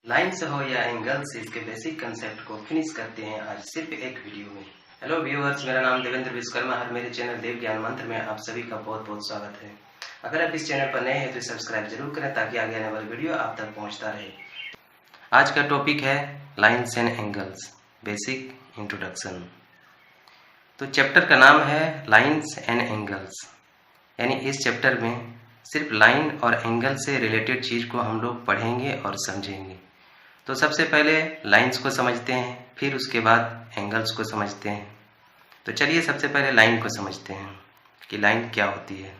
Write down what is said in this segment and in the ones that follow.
Lines हो या angles, इसके बेसिक कंसेप्ट को फिनिश करते हैं आज सिर्फ एक वीडियो में। हेलो व्यूअर्स, मेरा नाम देवेंद्र विश्वकर्मा है। मेरे चैनल देव ज्ञान मंत्र में आप सभी का बहुत बहुत स्वागत है। अगर आप इस चैनल पर नए हैं तो सब्सक्राइब जरूर करें ताकि आगे आने वाली वीडियो आप तक पहुंचता रहे। आज का टॉपिक है lines and angles, basic introduction. तो चैप्टर का नाम है लाइन्स एंड एंगल्स, यानी इस चैप्टर में सिर्फ लाइन और एंगल से रिलेटेड चीज़ को हम लोग पढ़ेंगे और समझेंगे। तो सबसे पहले लाइंस को समझते हैं, फिर उसके बाद एंगल्स को समझते हैं। तो चलिए सबसे पहले लाइन को समझते हैं कि लाइन क्या होती है।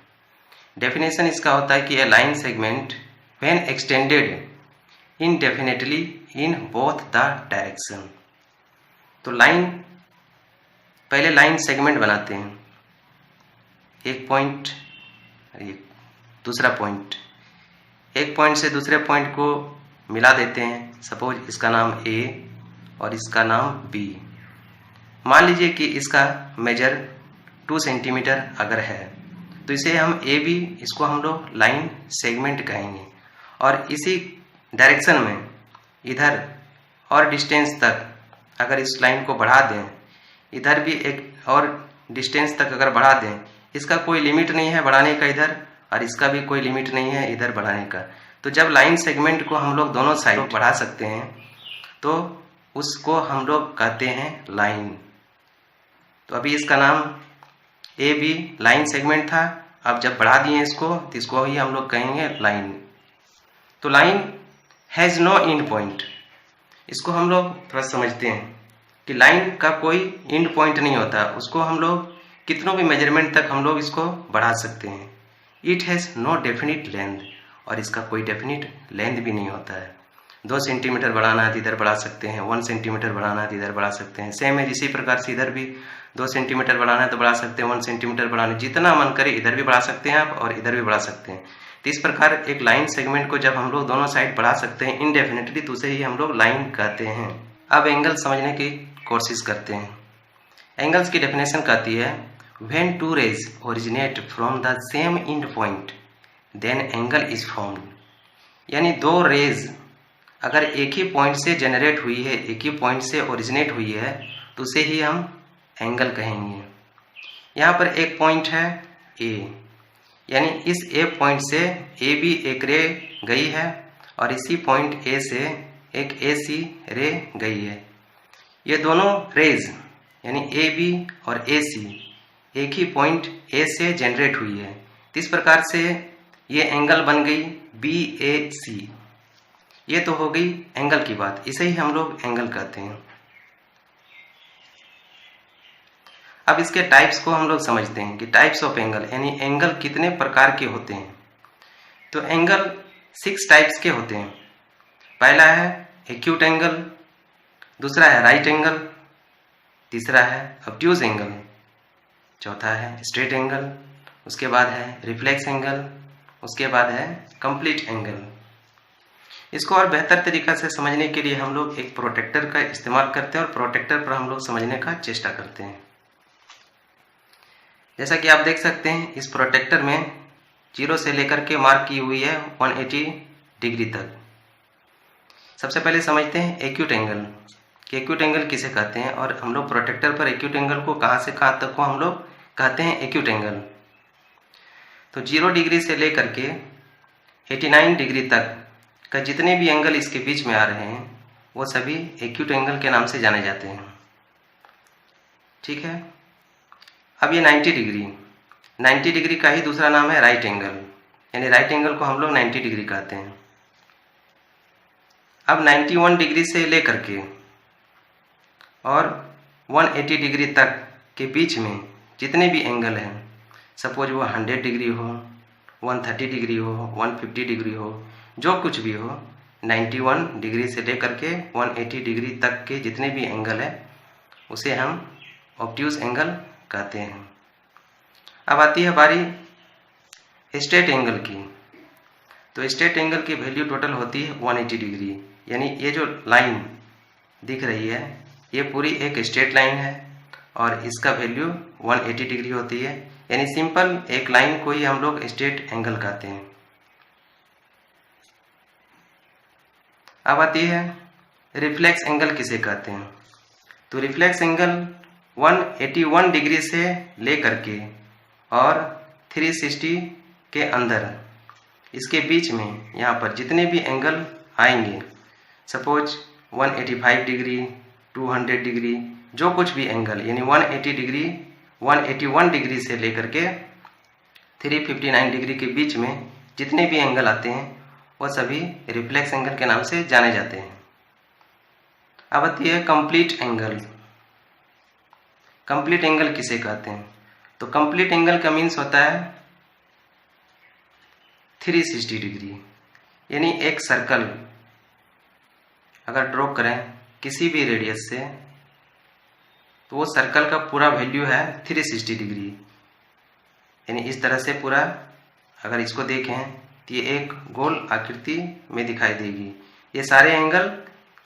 डेफिनेशन इसका होता है कि a line segment when extended indefinitely in both the direction. तो लाइन, पहले लाइन सेगमेंट बनाते हैं, एक पॉइंट दूसरा पॉइंट, एक पॉइंट से दूसरे पॉइंट को मिला देते हैं। सपोज इसका नाम ए और इसका नाम बी। मान लीजिए कि इसका मेजर 2 सेंटीमीटर अगर है तो इसे हम ए बी, इसको हम लोग लाइन सेगमेंट कहेंगे। और इसी डायरेक्शन में इधर और डिस्टेंस तक अगर इस लाइन को बढ़ा दें, इधर भी एक और डिस्टेंस तक अगर बढ़ा दें, इसका कोई लिमिट नहीं है बढ़ाने का इधर, और इसका भी कोई लिमिट नहीं है इधर बढ़ाने का। तो जब लाइन सेगमेंट को हम लोग दोनों साइड बढ़ा सकते हैं तो उसको हम लोग कहते हैं लाइन। तो अभी इसका नाम ए बी लाइन सेगमेंट था, अब जब बढ़ा दिए इसको तो इसको ही हम लोग कहेंगे लाइन। तो line has no end point. इसको हम लोग थोड़ा समझते हैं कि लाइन का कोई एंड पॉइंट नहीं होता, उसको हम लोग कितनों भी मेजरमेंट तक हम लोग इसको बढ़ा सकते हैं। It has no definite length, और इसका कोई डेफिनिट लेंथ भी नहीं होता है। 2 सेंटीमीटर बढ़ाना है तो इधर बढ़ा सकते हैं, 1 सेंटीमीटर बढ़ाना है तो इधर बढ़ा सकते हैं। सेम है, इसी प्रकार से इधर भी 2 सेंटीमीटर बढ़ाना है तो बढ़ा सकते हैं, 1 सेंटीमीटर बढ़ाना, जितना मन करे इधर भी बढ़ा सकते हैं आप और इधर भी बढ़ा सकते हैं। तो इस प्रकार एक लाइन सेगमेंट को जब हम लोग दोनों साइड बढ़ा सकते हैं इनडेफिनेटली, तो उसे ही हम लोग लाइन कहते हैं। अब एंगल समझने की कोशिश करते हैं। एंगल्स की डेफिनेशन कहती है when two rays originate from the same end point then angle is formed। यानी 2 रेज अगर एक ही पॉइंट से जनरेट हुई है, एक ही पॉइंट से ओरिजिनेट हुई है, तो उसे ही हम एंगल कहेंगे। यहाँ पर एक पॉइंट है ए, यानी इस ए पॉइंट से ए बी एक रे गई है और इसी पॉइंट ए से एक ए सी रे गई है। ये दोनों रेज यानी ए बी और ए सी एक ही पॉइंट ए से जनरेट हुई है। इस प्रकार से ये एंगल बन गई बी ए सी। ये तो हो गई एंगल की बात, इसे ही हम लोग एंगल कहते हैं। अब इसके टाइप्स को हम लोग समझते हैं कि टाइप्स ऑफ एंगल, यानी एंगल कितने प्रकार के होते हैं। तो एंगल 6 टाइप्स के होते हैं। पहला है एक्यूट एंगल, दूसरा है राइट एंगल, तीसरा है ऑब्ट्यूज एंगल, चौथा है स्ट्रेट एंगल, उसके बाद है रिफ्लेक्स एंगल, उसके बाद है कंप्लीट एंगल। इसको और बेहतर तरीका से समझने के लिए हम लोग एक प्रोटेक्टर का इस्तेमाल करते हैं और प्रोटेक्टर पर हम लोग समझने का चेष्टा करते हैं। जैसा कि आप देख सकते हैं इस प्रोटेक्टर में 0 से लेकर के मार्क की हुई है 180 डिग्री तक। सबसे पहले समझते हैं एक्यूट एंगल कि एक्यूट एंगल किसे कहते हैं, और हम लोग प्रोटेक्टर पर एक्यूट एंगल को कहाँ से कहाँ तक को हम लोग कहते हैं एक्यूट एंगल। तो 0 डिग्री से लेकर के 89 डिग्री तक का जितने भी एंगल इसके बीच में आ रहे हैं वो सभी एक्यूट एंगल के नाम से जाने जाते हैं। ठीक है। अब ये 90 डिग्री का ही दूसरा नाम है राइट एंगल, यानी राइट एंगल को हम लोग 90 डिग्री कहते हैं। अब 91 डिग्री से लेकर के और 180 डिग्री तक के बीच में जितने भी एंगल हैं, सपोज वो 100 डिग्री हो, 130 डिग्री हो, 150 डिग्री हो, जो कुछ भी हो, 91 डिग्री से लेकर के 180 डिग्री तक के जितने भी एंगल है उसे हम ऑब्ट्यूज एंगल कहते हैं। अब आती है बारी स्ट्रेट एंगल की। तो स्ट्रेट एंगल की वैल्यू टोटल होती है 180 डिग्री, यानी ये जो लाइन दिख रही है ये पूरी एक स्ट्रेट लाइन है और इसका वैल्यू 180 डिग्री होती है, यानी सिंपल एक लाइन को ही हम लोग स्ट्रेट एंगल कहते हैं। अब आती है रिफ्लेक्स एंगल किसे कहते हैं। तो रिफ्लेक्स एंगल 181 डिग्री से लेकर के और 360 के अंदर, इसके बीच में यहाँ पर जितने भी एंगल आएंगे, सपोज 185 डिग्री, 200 डिग्री, जो कुछ भी एंगल, यानी 180 डिग्री, 181 डिग्री से लेकर के 359 डिग्री के बीच में जितने भी एंगल आते हैं वो सभी रिफ्लेक्स एंगल के नाम से जाने जाते हैं। अब आती है कंप्लीट एंगल। कंप्लीट एंगल किसे कहते हैं? तो कंप्लीट एंगल का मीन्स होता है 360 डिग्री, यानी एक सर्कल अगर ड्रॉ करें किसी भी रेडियस से, तो वो सर्कल का पूरा वैल्यू है 360 डिग्री। यानी इस तरह से पूरा अगर इसको देखें तो ये एक गोल आकृति में दिखाई देगी। ये सारे एंगल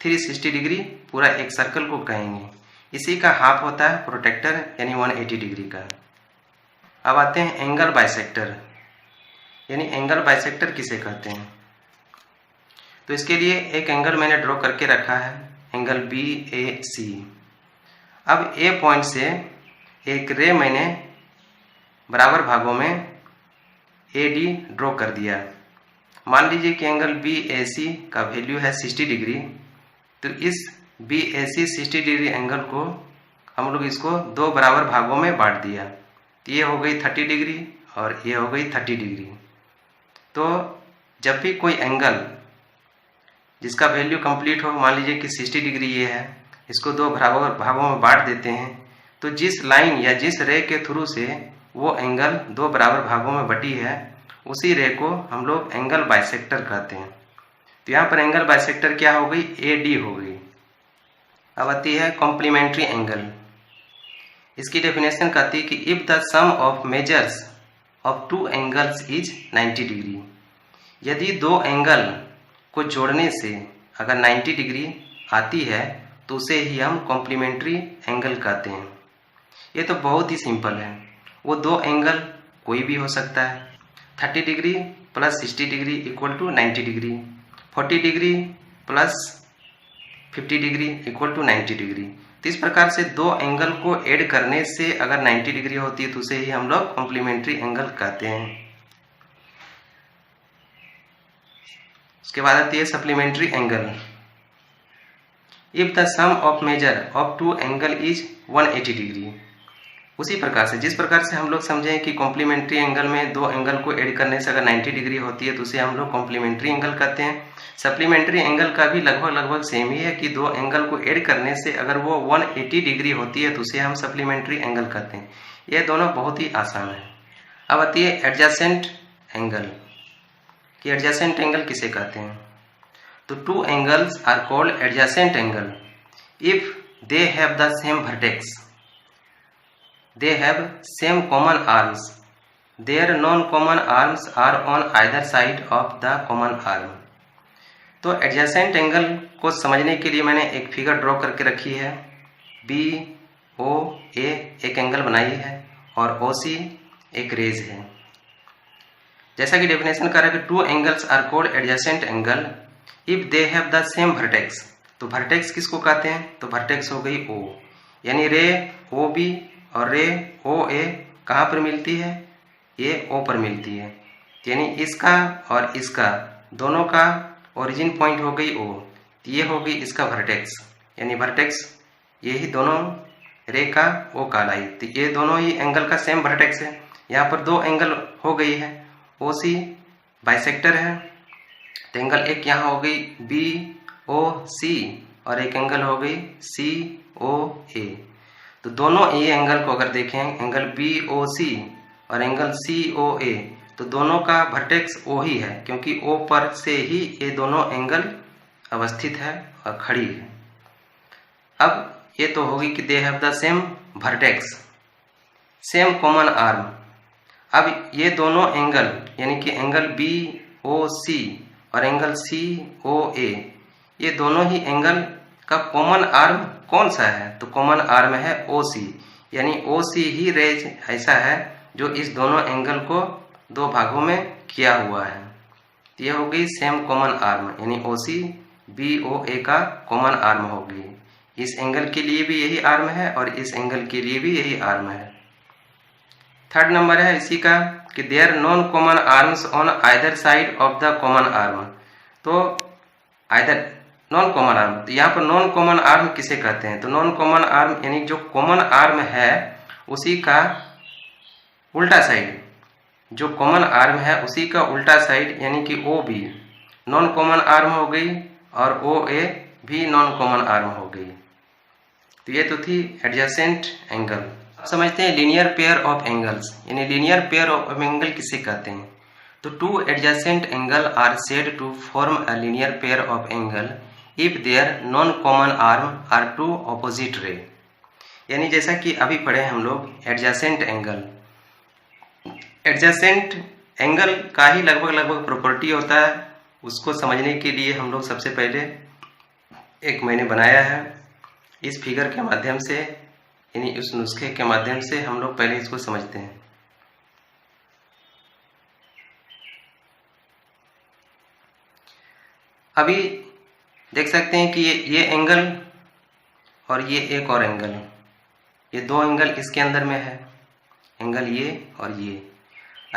360 डिग्री पूरा एक सर्कल को कहेंगे। इसी का हाफ होता है प्रोटेक्टर, यानी 180 डिग्री का। अब आते हैं एंगल बाइसेक्टर, यानी एंगल बाइसेक्टर किसे कहते हैं। तो इसके लिए एक एंगल मैंने ड्रॉ करके रखा है, एंगल BAC। अब A पॉइंट से एक रे मैंने बराबर भागों में AD ड्रॉ कर दिया। मान लीजिए कि एंगल BAC का वैल्यू है 60 डिग्री, तो इस BAC 60 डिग्री एंगल को हम लोग इसको दो बराबर भागों में बांट दिया। तो ये हो गई 30 डिग्री और ये हो गई 30 डिग्री। तो जब भी कोई एंगल जिसका वैल्यू कंप्लीट हो, मान लीजिए कि 60 डिग्री ये है, इसको दो बराबर भागों में बांट देते हैं, तो जिस लाइन या जिस रे के थ्रू से वो एंगल दो बराबर भागों में बटी है, उसी रे को हम लोग एंगल बाइसेक्टर कहते हैं। तो यहाँ पर एंगल बाइसेक्टर क्या हो गई? AD हो गई। अब आती है कॉम्प्लीमेंट्री एंगल। इसकी डेफिनेशन कहती है कि if the sum of measures of two angles is 90 degree, यदि दो एंगल को जोड़ने से अगर 90 डिग्री आती है तो उसे ही हम कॉम्प्लीमेंट्री एंगल कहते हैं। ये तो बहुत ही सिंपल है। वो दो एंगल कोई भी हो सकता है, 30 degree plus 60 degree equal to 90 degree, 40 degree plus 50 degree equal to 90 degree. तो इस प्रकार से दो एंगल को ऐड करने से अगर 90 डिग्री होती है तो उसे ही हम लोग कॉम्प्लीमेंट्री एंगल कहते हैं। उसके बाद आती है supplementary angle. If the sum of measure of two angle is 180 degree, उसी प्रकार से जिस प्रकार से हम लोग समझे कि कॉम्प्लीमेंट्री एंगल में दो एंगल को ऐड करने से अगर 90 डिग्री होती है तो उसे हम लोग कॉम्प्लीमेंट्री एंगल कहते हैं। सप्लीमेंट्री एंगल का भी लगभग सेम ही है कि दो एंगल को ऐड करने से अगर वो 180 डिग्री होती है तो उसे हम सप्लीमेंट्री एंगल कहते हैं। ये दोनों बहुत ही आसान है। अब आती है एडजेसेंट एंगल, कि एडजेसेंट एंगल किसे कहते हैं। तो two angles are called adjacent angle if they have the same vertex, they have same common arms, their non-common arms are on either side of the common arm। तो adjacent angle को समझने के लिए मैंने एक फिगर ड्रॉ करके रखी है। BOA एक एंगल बनाई है और OC एक रेज है। जैसा कि डेफिनेशन कर रहा है कि two angles are called adjacent angle if they have the same vertex. तो वर्टेक्स किसको कहते हैं? तो वर्टेक्स हो गई O, यानी रे OB और रे OA कहाँ पर मिलती है? ये O पर मिलती है। यानी इसका और इसका दोनों का ओरिजिन पॉइंट हो गई O, ये हो गई इसका वर्टेक्स, यानी वर्टेक्स ये ही दोनों रे का O कहलाई। तो ये दोनों ही एंगल का सेम वर्टेक्स है। यहाँ पर दो एंगल हो गई है, OC बाइसेक्टर है। तो एंगल एक यहाँ हो गई BOC और एक एंगल हो गई COA। तो दोनों ये एंगल को अगर देखें, एंगल BOC और एंगल COA, तो दोनों का वर्टेक्स O ही है, क्योंकि O पर से ही ये दोनों एंगल अवस्थित है और खड़ी है। अब ये तो होगी कि दे have the same vertex, same common arm. अब ये दोनों एंगल यानी कि एंगल BOC और एंगल COA, ये दोनों ही एंगल का कॉमन आर्म कौन सा है? तो कॉमन आर्म है OC, यानी OC ही रेज ऐसा है जो इस दोनों एंगल को दो भागों में किया हुआ है। तो यह हो गई सेम कॉमन आर्म, यानी OC BOA का कॉमन आर्म होगी। इस एंगल के लिए भी यही आर्म है और इस एंगल के लिए भी यही आर्म है। थर्ड नंबर है इसी का कि their non common arms on either side of the common arm. तो आइदर नॉन कॉमन आर्म, तो यहाँ पर नॉन कॉमन आर्म किसे कहते हैं? तो नॉन कॉमन आर्म यानी जो कॉमन आर्म है उसी का उल्टा साइड, जो कॉमन आर्म है उसी का उल्टा साइड यानी कि OB नॉन कॉमन आर्म हो गई और OA भी नॉन कॉमन आर्म हो गई। तो ये तो थी एडजेसेंट एंगल। समझते हैं लीनियर पेयर ऑफ एंगल्स, यानी लीनियर पेयर ऑफ एंगल किसे कहते हैं? तो two adjacent angle are said to form a linear pair of angle if their non common arm are two opposite ray. यानी जैसा कि अभी पढ़े हम लोग एडजेसेंट एंगल, एडजेसेंट एंगल का ही लगभग प्रॉपर्टी होता है। उसको समझने के लिए हम लोग सबसे पहले एक मैंने बनाया है इस फिगर के माध्यम से, यानी उस नुस्खे के माध्यम से हम लोग पहले इसको समझते हैं। अभी देख सकते हैं कि ये एंगल और ये एक और एंगल, ये दो एंगल इसके अंदर में है, एंगल ये और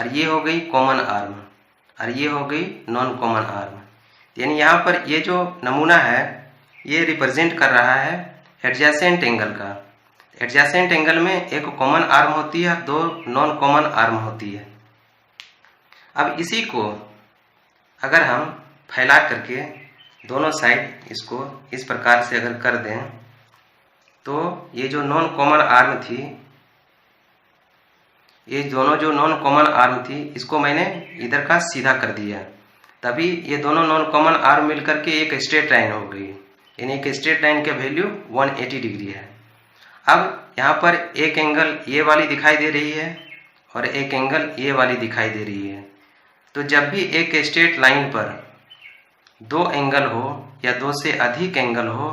ये हो गई कॉमन आर्म और ये हो गई नॉन कॉमन आर्म। यानी यहाँ पर ये जो नमूना है ये रिप्रेजेंट कर रहा है एडजेसेंट एंगल का। एडजेसेंट एंगल में एक कॉमन आर्म होती है, दो नॉन कॉमन आर्म होती है। अब इसी को अगर हम फैला करके दोनों साइड इसको इस प्रकार से अगर कर दें तो ये जो नॉन कॉमन आर्म थी, ये दोनों जो नॉन कॉमन आर्म थी इसको मैंने इधर का सीधा कर दिया, तभी ये दोनों नॉन कॉमन आर्म मिलकर के एक स्ट्रेट लाइन हो गई। यानी एक स्ट्रेट लाइन का वैल्यू 180 डिग्री है। अब यहाँ पर एक एंगल ये वाली दिखाई दे रही है और एक एंगल ये वाली दिखाई दे रही है। तो जब भी एक स्ट्रेट लाइन पर दो एंगल हो या दो से अधिक एंगल हो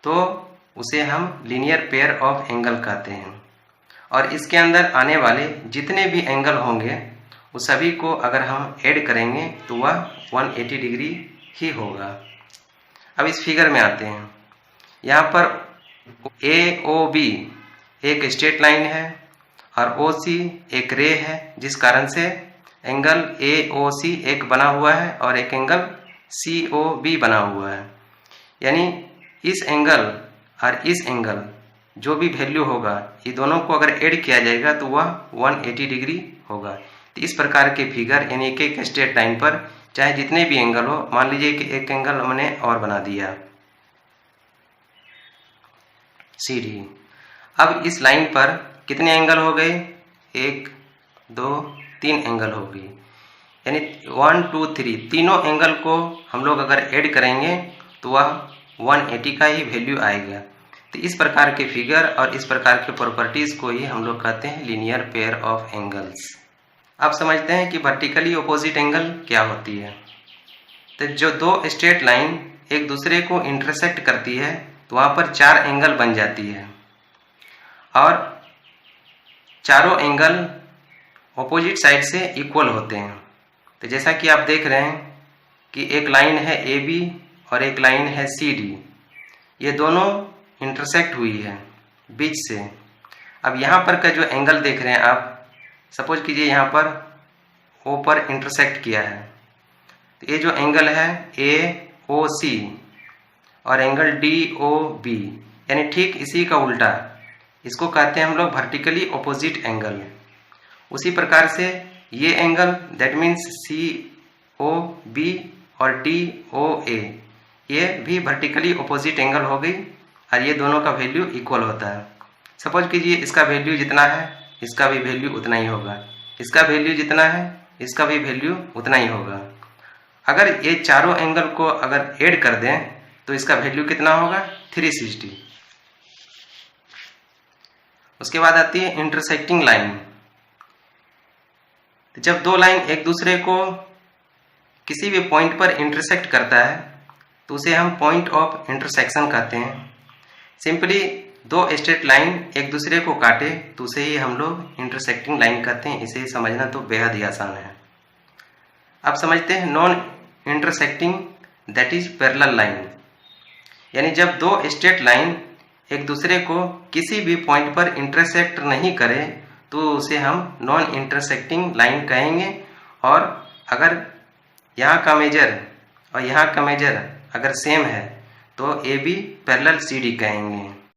तो उसे हम लीनियर पेयर ऑफ एंगल कहते हैं। और इसके अंदर आने वाले जितने भी एंगल होंगे उस सभी को अगर हम ऐड करेंगे तो वह 180 डिग्री ही होगा। अब इस फिगर में आते हैं। यहाँ पर AOB एक स्ट्रेट लाइन है और OC एक रे है, जिस कारण से एंगल AOC एक बना हुआ है और एक एंगल COB बना हुआ है। यानी इस एंगल और इस एंगल जो भी वैल्यू होगा ये दोनों को अगर ऐड किया जाएगा तो वह 180 डिग्री होगा। तो इस प्रकार के फिगर यानी एक स्ट्रेट लाइन पर चाहे जितने भी एंगल हो, मान लीजिए कि एक एंगल हमने और बना दिया CD। अब इस लाइन पर कितने एंगल हो गए? 1 2 3 एंगल हो गई। यानी 1 2 3 तीनों एंगल को हम लोग अगर ऐड करेंगे तो वह 180 का ही वैल्यू आएगा। तो इस प्रकार के फिगर और इस प्रकार के प्रॉपर्टीज को ही हम लोग कहते हैं लीनियर पेयर ऑफ एंगल्स। अब समझते हैं कि वर्टिकली ऑपोजिट एंगल क्या होती है। तो जो दो स्ट्रेट लाइन एक दूसरे को इंटरसेक्ट करती है तो वहाँ पर 4 एंगल बन जाती है और चारों एंगल ऑपोजिट साइड से इक्वल होते हैं। तो जैसा कि आप देख रहे हैं कि एक लाइन है AB और एक लाइन है CD, ये दोनों इंटरसेक्ट हुई है बीच से। अब यहाँ पर का जो एंगल देख रहे हैं आप, सपोज कीजिए यहाँ पर O पर इंटरसेक्ट किया है, तो ये जो एंगल है AOC और एंगल DOB, यानी ठीक इसी का उल्टा, इसको कहते हैं हम लोग वर्टिकली ऑपोजिट एंगल। उसी प्रकार से ये एंगल दैट मीन्स COB और DOA ये भी वर्टिकली ऑपोजिट एंगल हो गई और ये दोनों का वैल्यू इक्वल होता है। सपोज कीजिए इसका वैल्यू जितना है इसका भी वैल्यू उतना ही होगा, इसका वैल्यू जितना है इसका भी वैल्यू उतना ही होगा। अगर ये चारों एंगल को अगर ऐड कर दें तो इसका वैल्यू कितना होगा? 360। उसके बाद आती है इंटरसेक्टिंग लाइन। जब दो लाइन एक दूसरे को किसी भी पॉइंट पर इंटरसेक्ट करता है तो उसे हम पॉइंट ऑफ इंटरसेक्शन कहते हैं। सिंपली दो स्ट्रेट लाइन एक दूसरे को काटे तो उसे ही हम लोग इंटरसेक्टिंग लाइन कहते हैं। इसे समझना तो बेहद ही आसान है। अब समझते हैं non intersecting that is parallel line. यानी जब दो स्ट्रेट लाइन एक दूसरे को किसी भी पॉइंट पर इंटरसेक्ट नहीं करे तो उसे हम नॉन इंटरसेक्टिंग लाइन कहेंगे। और अगर यहाँ का मेजर और यहाँ का मेजर अगर सेम है तो A B parallel C D कहेंगे।